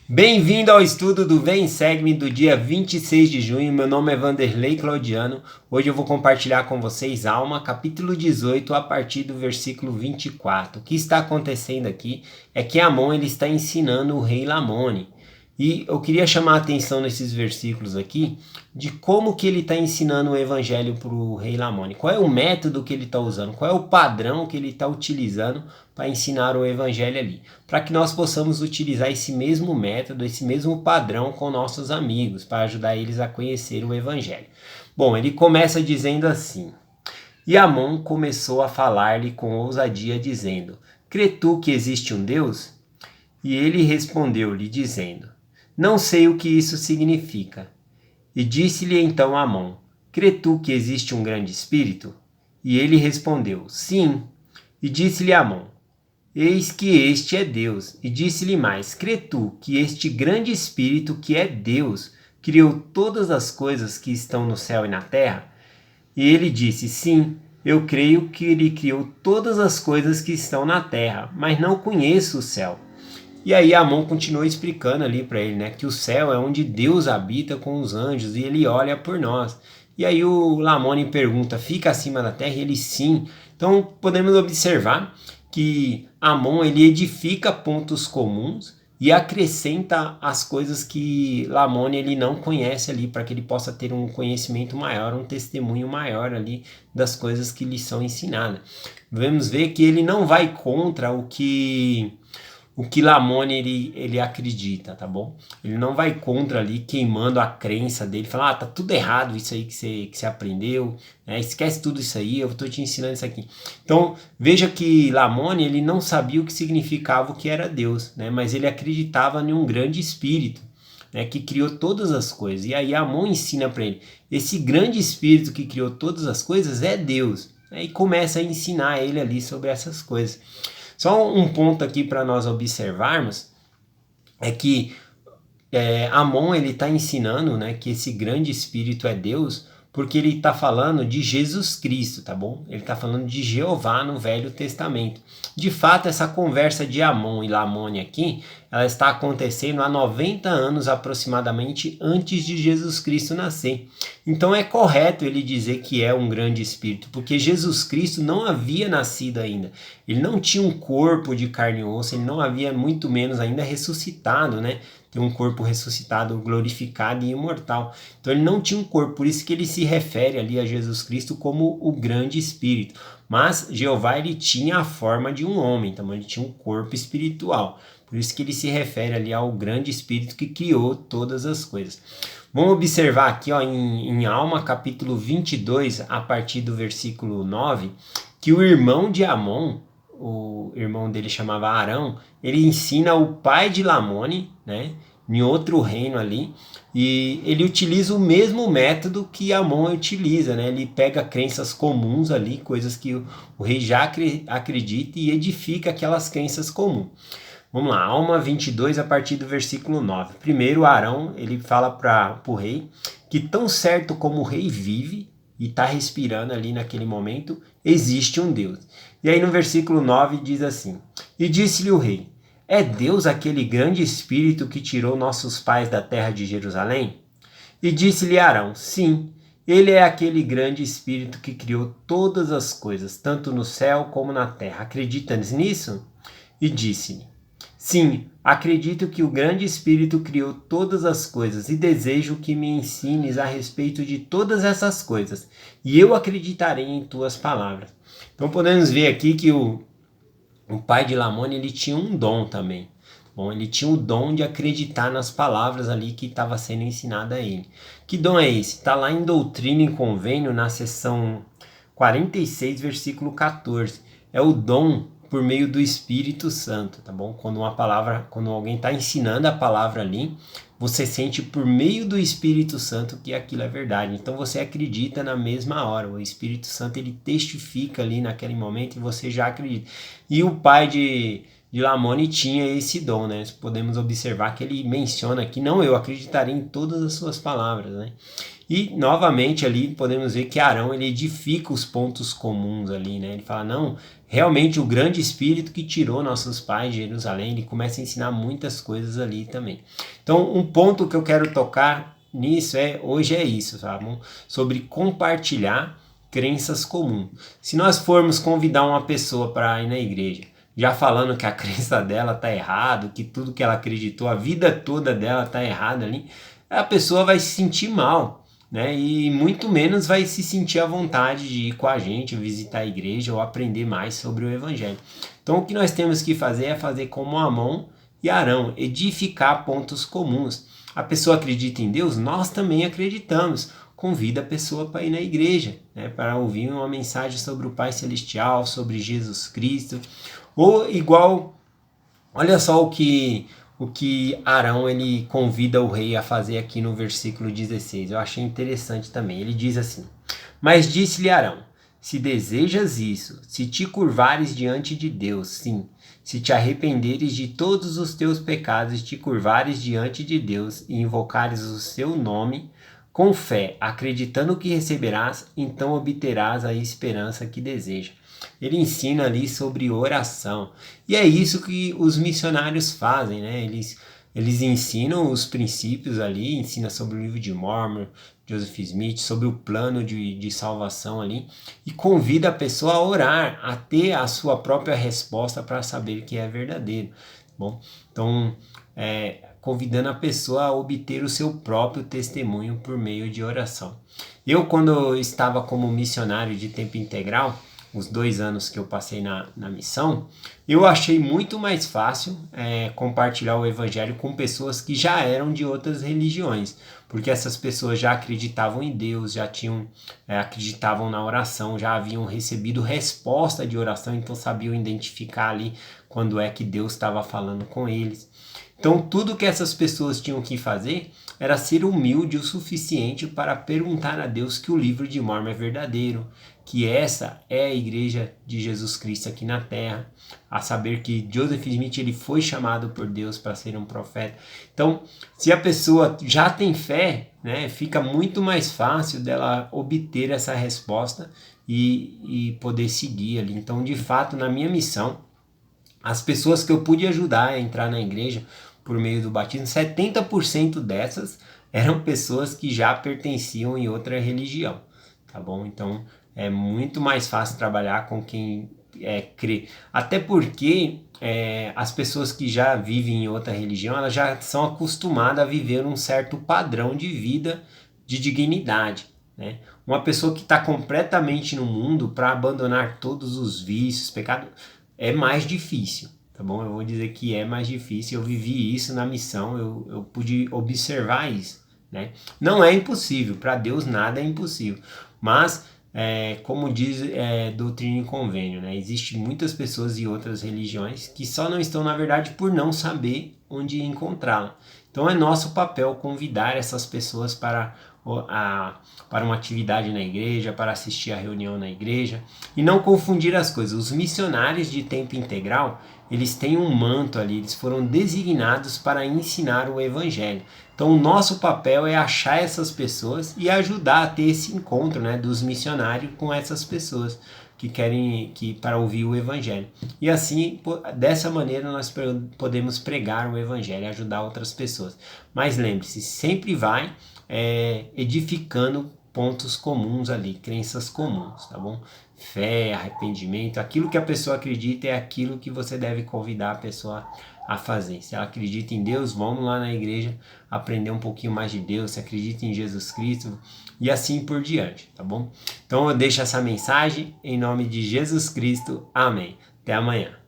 Bem-vindo ao estudo do Vem Segue-me do dia 26 de junho. Meu nome é Vanderlei Claudiano. Hoje eu vou compartilhar com vocês Alma, capítulo 18, a partir do versículo 24. O que está acontecendo aqui é que Amon ele está ensinando o rei Lamone. E eu queria chamar a atenção nesses versículos aqui de como que ele está ensinando o evangelho para o rei Lamone. Qual é o método que ele está usando? Qual é o padrão que ele está utilizando para ensinar o evangelho ali? Para que nós possamos utilizar esse mesmo método, esse mesmo padrão com nossos amigos, para ajudar eles a conhecer o evangelho. Bom, ele começa dizendo assim: E Amon começou a falar-lhe com ousadia, dizendo: Crê tu que existe um Deus? E ele respondeu-lhe, dizendo: Não sei o que isso significa. E disse-lhe então Amon: Crê tu que existe um grande espírito? E ele respondeu: Sim. E disse-lhe Amon: Eis que este é Deus. E disse-lhe mais: Crê tu que este grande espírito que é Deus criou todas as coisas que estão no céu e na terra? E ele disse: Sim, eu creio que ele criou todas as coisas que estão na terra, mas não conheço o céu. E aí Amon continuou explicando ali para ele, né, que o céu é onde Deus habita com os anjos e ele olha por nós. E aí o Lamone pergunta: fica acima da terra? E ele: sim. Então podemos observar que Amon ele edifica pontos comuns e acrescenta as coisas que Lamone ele não conhece ali, para que ele possa ter um conhecimento maior, um testemunho maior ali das coisas que lhe são ensinadas. Vamos ver que ele não vai contra o que Lamone ele acredita, tá bom? Ele não vai contra ali, queimando a crença dele, falar, tá tudo errado isso aí que você aprendeu, né? Esquece tudo isso aí, eu tô te ensinando isso aqui. Então, veja que Lamone, ele não sabia o que significava o que era Deus, né? Mas ele acreditava em um grande espírito, né, que criou todas as coisas. E aí Amon ensina para ele, esse grande espírito que criou todas as coisas é Deus, né? E começa a ensinar ele ali sobre essas coisas. Só um ponto aqui para nós observarmos é que Amon ele está ensinando, né, que esse grande espírito é Deus, porque ele está falando de Jesus Cristo, tá bom? Ele está falando de Jeová no Velho Testamento. De fato, essa conversa de Amon e Lamone aqui, ela está acontecendo há 90 anos aproximadamente antes de Jesus Cristo nascer. Então é correto ele dizer que é um grande espírito, porque Jesus Cristo não havia nascido ainda. Ele não tinha um corpo de carne e osso, ele não havia muito menos ainda ressuscitado, né? Tem um corpo ressuscitado, glorificado e imortal. Então ele não tinha um corpo, por isso que ele se refere ali a Jesus Cristo como o grande espírito. Mas Jeová ele tinha a forma de um homem, então ele tinha um corpo espiritual. Por isso que ele se refere ali ao grande espírito que criou todas as coisas. Vamos observar aqui ó, em Alma, capítulo 22, a partir do versículo 9, que o irmão de Amon, o irmão dele chamava Arão, ele ensina o pai de Lamone, né, em outro reino ali, e ele utiliza o mesmo método que Amon utiliza, né? Ele pega crenças comuns ali, coisas que o rei já acredita e edifica aquelas crenças comuns. Vamos lá, Alma 22 a partir do versículo 9. Primeiro Arão, ele fala para o rei que tão certo como o rei vive e está respirando ali naquele momento, existe um Deus. E aí no versículo 9 diz assim: E disse-lhe o rei: É Deus aquele grande espírito que tirou nossos pais da terra de Jerusalém? E disse-lhe Arão: Sim, ele é aquele grande espírito que criou todas as coisas, tanto no céu como na terra. Acreditas nisso? E disse-lhe: Sim, acredito que o grande espírito criou todas as coisas e desejo que me ensines a respeito de todas essas coisas, e eu acreditarei em tuas palavras. Então podemos ver aqui que o pai de Lamone ele tinha um dom também. Bom, ele tinha o dom de acreditar nas palavras ali que estava sendo ensinada a ele. Que dom é esse? Está lá em Doutrina e Convênio, na seção 46, versículo 14. É o dom por meio do Espírito Santo, tá bom? Quando alguém está ensinando a palavra ali, você sente por meio do Espírito Santo que aquilo é verdade. Então você acredita na mesma hora. O Espírito Santo ele testifica ali naquele momento e você já acredita. E o pai de Lamone tinha esse dom, né? Podemos observar que ele menciona que não, eu acreditarei em todas as suas palavras, né? E novamente ali podemos ver que Arão ele edifica os pontos comuns ali, né? Ele fala, não, realmente o grande espírito que tirou nossos pais de Jerusalém, ele começa a ensinar muitas coisas ali também. Então um ponto que eu quero tocar nisso hoje é isso, tá bom? Sobre compartilhar crenças comuns. Se nós formos convidar uma pessoa para ir na igreja, já falando que a crença dela tá errado, que tudo que ela acreditou, a vida toda dela tá errada ali, a pessoa vai se sentir mal, né? E muito menos vai se sentir à vontade de ir com a gente, visitar a igreja ou aprender mais sobre o evangelho. Então o que nós temos que fazer é fazer como Amon e Arão, edificar pontos comuns. A pessoa acredita em Deus, nós também acreditamos. Convida a pessoa para ir na igreja, né, para ouvir uma mensagem sobre o Pai Celestial, sobre Jesus Cristo. Ou igual, olha só o que Arão ele convida o rei a fazer aqui no versículo 16. Eu achei interessante também. Ele diz assim: Mas disse-lhe Arão, se desejas isso, se te curvares diante de Deus, sim, se te arrependeres de todos os teus pecados e te curvares diante de Deus e invocares o seu nome, com fé, acreditando que receberás, então obterás a esperança que deseja. Ele ensina ali sobre oração. E é isso que os missionários fazem, né? Eles ensinam os princípios ali, ensina sobre o livro de Mormon, Joseph Smith, sobre o plano de salvação ali, e convida a pessoa a orar, a ter a sua própria resposta para saber que é verdadeiro. Bom, então, convidando a pessoa a obter o seu próprio testemunho por meio de oração. Eu, quando estava como missionário de tempo integral, os 2 anos que eu passei na missão, eu achei muito mais fácil compartilhar o evangelho com pessoas que já eram de outras religiões, porque essas pessoas já acreditavam em Deus, já acreditavam na oração, já haviam recebido resposta de oração, então sabiam identificar ali quando é que Deus estava falando com eles. Então tudo que essas pessoas tinham que fazer era ser humilde o suficiente para perguntar a Deus que o livro de Mormon é verdadeiro, que essa é a igreja de Jesus Cristo aqui na terra, a saber que Joseph Smith ele foi chamado por Deus para ser um profeta. Então, se a pessoa já tem fé, né, fica muito mais fácil dela obter essa resposta e poder seguir ali. Então, de fato, na minha missão, as pessoas que eu pude ajudar a entrar na igreja por meio do batismo, 70% dessas eram pessoas que já pertenciam em outra religião, tá bom? Então, é muito mais fácil trabalhar com quem crê. Até porque as pessoas que já vivem em outra religião, elas já são acostumadas a viver um certo padrão de vida, de dignidade, né? Uma pessoa que está completamente no mundo para abandonar todos os vícios, pecados, é mais difícil, tá bom? Eu vou dizer que é mais difícil. Eu vivi isso na missão, eu pude observar isso, né? Não é impossível, para Deus nada é impossível, mas como diz Doutrina e Convênio, né? Existem muitas pessoas de outras religiões que só não estão, na verdade, por não saber onde encontrá-la. Então é nosso papel convidar essas pessoas para uma atividade na igreja, para assistir a reunião na igreja, e não confundir as coisas. Os missionários de tempo integral, eles têm um manto ali, eles foram designados para ensinar o evangelho. Então o nosso papel é achar essas pessoas e ajudar a ter esse encontro, né, dos missionários com essas pessoas que querem para ouvir o evangelho. E assim, dessa maneira nós podemos pregar o evangelho e ajudar outras pessoas. Mas lembre-se, sempre vai edificando pontos comuns ali, crenças comuns, tá bom? Fé, arrependimento, aquilo que a pessoa acredita é aquilo que você deve convidar a pessoa a fazer. Se ela acredita em Deus, vamos lá na igreja aprender um pouquinho mais de Deus. Se acredita em Jesus Cristo e assim por diante, tá bom? Então eu deixo essa mensagem em nome de Jesus Cristo. Amém. Até amanhã.